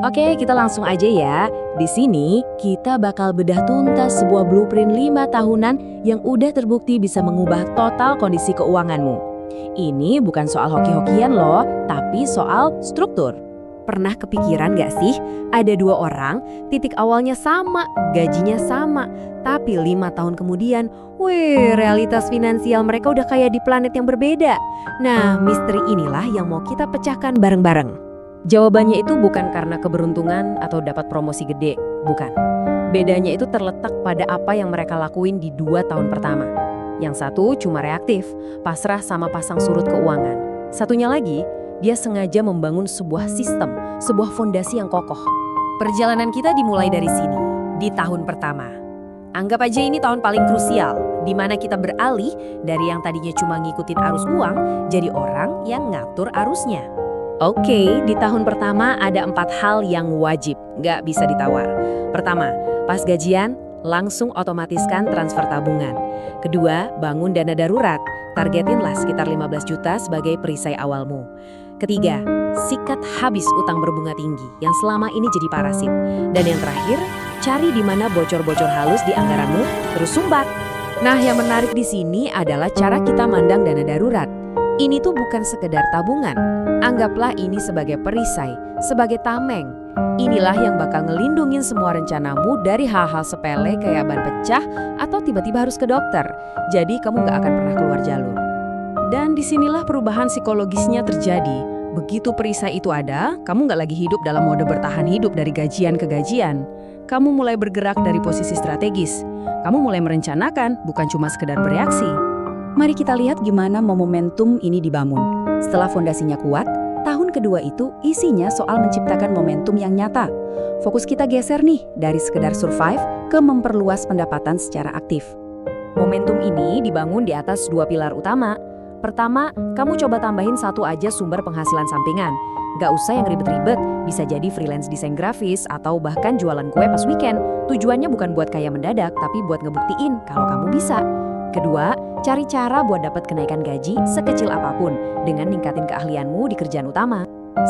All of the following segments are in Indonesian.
Oke, kita langsung aja ya. Di sini, kita bakal bedah tuntas sebuah blueprint 5 tahunan yang udah terbukti bisa mengubah total kondisi keuanganmu. Ini bukan soal hoki-hokian loh, tapi soal struktur. Pernah kepikiran gak sih, ada dua orang, titik awalnya sama, gajinya sama, tapi 5 tahun kemudian, wih, realitas finansial mereka udah kayak di planet yang berbeda. Nah, misteri inilah yang mau kita pecahkan bareng-bareng. Jawabannya itu bukan karena keberuntungan atau dapat promosi gede, bukan. Bedanya itu terletak pada apa yang mereka lakuin di 2 tahun pertama. Yang satu cuma reaktif, pasrah sama pasang surut keuangan. Satunya lagi, dia sengaja membangun sebuah sistem, sebuah fondasi yang kokoh. Perjalanan kita dimulai dari sini, di tahun pertama. Anggap aja ini tahun paling krusial, di mana kita beralih dari yang tadinya cuma ngikutin arus uang, jadi orang yang ngatur arusnya. Oke, di tahun pertama ada 4 hal yang wajib, nggak bisa ditawar. Pertama, pas gajian, langsung otomatiskan transfer tabungan. Kedua, bangun dana darurat, targetinlah sekitar 15 juta sebagai perisai awalmu. Ketiga, sikat habis utang berbunga tinggi yang selama ini jadi parasit. Dan yang terakhir, cari di mana bocor-bocor halus di anggaranmu, terus sumbat. Nah, yang menarik di sini adalah cara kita mandang dana darurat. Ini tuh bukan sekedar tabungan. Anggaplah ini sebagai perisai, sebagai tameng. Inilah yang bakal ngelindungin semua rencanamu dari hal-hal sepele kayak ban pecah atau tiba-tiba harus ke dokter. Jadi kamu nggak akan pernah keluar jalur. Dan disinilah perubahan psikologisnya terjadi. Begitu perisai itu ada, kamu nggak lagi hidup dalam mode bertahan hidup dari gajian ke gajian. Kamu mulai bergerak dari posisi strategis. Kamu mulai merencanakan, bukan cuma sekedar bereaksi. Mari kita lihat gimana momentum ini dibangun. Setelah fondasinya kuat, tahun kedua itu isinya soal menciptakan momentum yang nyata. Fokus kita geser nih dari sekedar survive ke memperluas pendapatan secara aktif. Momentum ini dibangun di atas 2 pilar utama. Pertama, kamu coba tambahin satu aja sumber penghasilan sampingan. Gak usah yang ribet-ribet, bisa jadi freelance desain grafis atau bahkan jualan kue pas weekend. Tujuannya bukan buat kaya mendadak, tapi buat ngebuktiin kalau kamu bisa. Kedua, cari cara buat dapat kenaikan gaji sekecil apapun dengan ningkatin keahlianmu di kerjaan utama.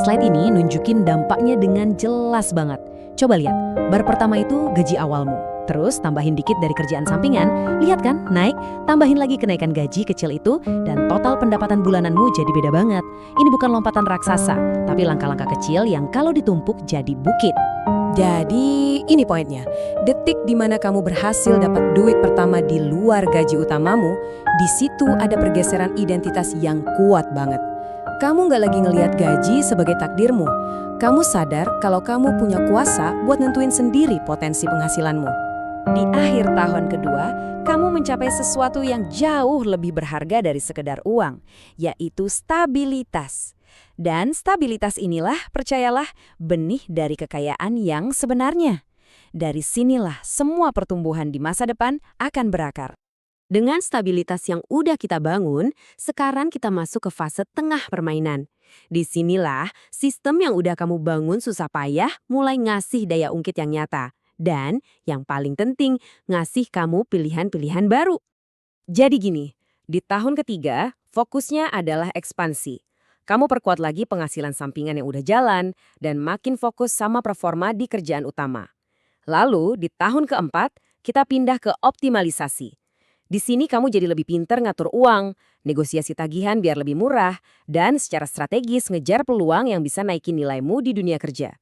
Slide ini nunjukin dampaknya dengan jelas banget. Coba lihat, bar pertama itu gaji awalmu. Terus tambahin dikit dari kerjaan sampingan, lihat kan, naik, tambahin lagi kenaikan gaji kecil itu, dan total pendapatan bulananmu jadi beda banget. Ini bukan lompatan raksasa, tapi langkah-langkah kecil yang kalau ditumpuk jadi bukit. Jadi ini poinnya, detik di mana kamu berhasil dapat duit pertama di luar gaji utamamu, di situ ada pergeseran identitas yang kuat banget. Kamu nggak lagi ngelihat gaji sebagai takdirmu. Kamu sadar kalau kamu punya kuasa buat nentuin sendiri potensi penghasilanmu. Di akhir tahun kedua, kamu mencapai sesuatu yang jauh lebih berharga dari sekedar uang, yaitu stabilitas. Dan stabilitas inilah, percayalah, benih dari kekayaan yang sebenarnya. Dari sinilah semua pertumbuhan di masa depan akan berakar. Dengan stabilitas yang udah kita bangun, sekarang kita masuk ke fase tengah permainan. Di sinilah sistem yang udah kamu bangun susah payah mulai ngasih daya ungkit yang nyata. Dan yang paling penting, ngasih kamu pilihan-pilihan baru. Jadi gini, di tahun ketiga, fokusnya adalah ekspansi. Kamu perkuat lagi penghasilan sampingan yang udah jalan dan makin fokus sama performa di kerjaan utama. Lalu, di tahun keempat, kita pindah ke optimalisasi. Di sini kamu jadi lebih pinter ngatur uang, negosiasi tagihan biar lebih murah, dan secara strategis ngejar peluang yang bisa naikin nilaimu di dunia kerja.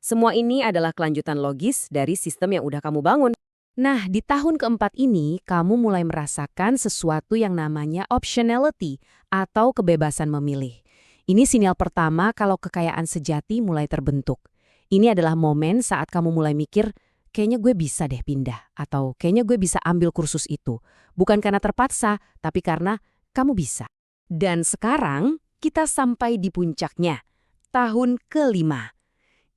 Semua ini adalah kelanjutan logis dari sistem yang udah kamu bangun. Nah, di tahun keempat ini, kamu mulai merasakan sesuatu yang namanya optionality atau kebebasan memilih. Ini sinyal pertama kalau kekayaan sejati mulai terbentuk. Ini adalah momen saat kamu mulai mikir, kayaknya gue bisa deh pindah, atau kayaknya gue bisa ambil kursus itu. Bukan karena terpaksa, tapi karena kamu bisa. Dan sekarang, kita sampai di puncaknya, tahun kelima.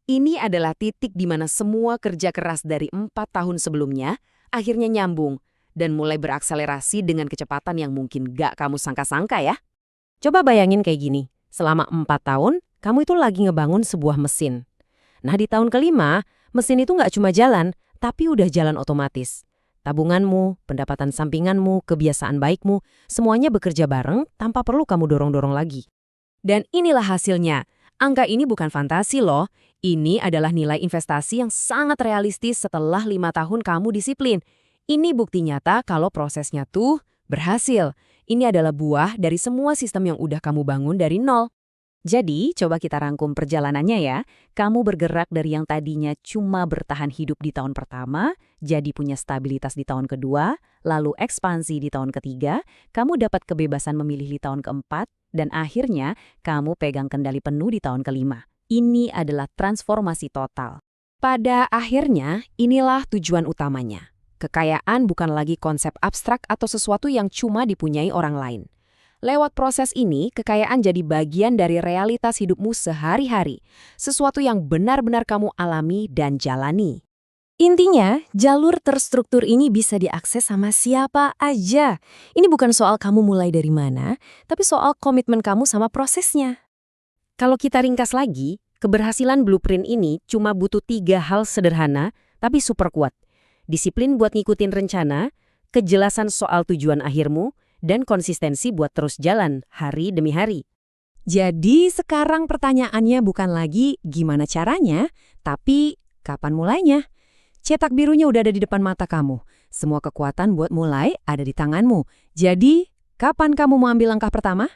Ini adalah titik di mana semua kerja keras dari 4 tahun sebelumnya akhirnya nyambung dan mulai berakselerasi dengan kecepatan yang mungkin gak kamu sangka-sangka ya. Coba bayangin kayak gini, selama 4 tahun, kamu itu lagi ngebangun sebuah mesin. Nah di tahun kelima, mesin itu gak cuma jalan, tapi udah jalan otomatis. Tabunganmu, pendapatan sampinganmu, kebiasaan baikmu, semuanya bekerja bareng tanpa perlu kamu dorong-dorong lagi. Dan inilah hasilnya. Angka ini bukan fantasi loh. Ini adalah nilai investasi yang sangat realistis setelah 5 tahun kamu disiplin. Ini bukti nyata kalau prosesnya tuh berhasil. Ini adalah buah dari semua sistem yang udah kamu bangun dari nol. Jadi, coba kita rangkum perjalanannya ya. Kamu bergerak dari yang tadinya cuma bertahan hidup di tahun pertama, jadi punya stabilitas di tahun kedua, lalu ekspansi di tahun ketiga, kamu dapat kebebasan memilih di tahun keempat, dan akhirnya kamu pegang kendali penuh di tahun kelima. Ini adalah transformasi total. Pada akhirnya, inilah tujuan utamanya. Kekayaan bukan lagi konsep abstrak atau sesuatu yang cuma dipunyai orang lain. Lewat proses ini, kekayaan jadi bagian dari realitas hidupmu sehari-hari, sesuatu yang benar-benar kamu alami dan jalani. Intinya, jalur terstruktur ini bisa diakses sama siapa aja. Ini bukan soal kamu mulai dari mana, tapi soal komitmen kamu sama prosesnya. Kalau kita ringkas lagi, keberhasilan blueprint ini cuma butuh 3 hal sederhana, tapi super kuat. Disiplin buat ngikutin rencana, kejelasan soal tujuan akhirmu, dan konsistensi buat terus jalan hari demi hari. Jadi sekarang pertanyaannya bukan lagi gimana caranya, tapi kapan mulainya? Cetak birunya udah ada di depan mata kamu. Semua kekuatan buat mulai ada di tanganmu. Jadi, kapan kamu mau ambil langkah pertama?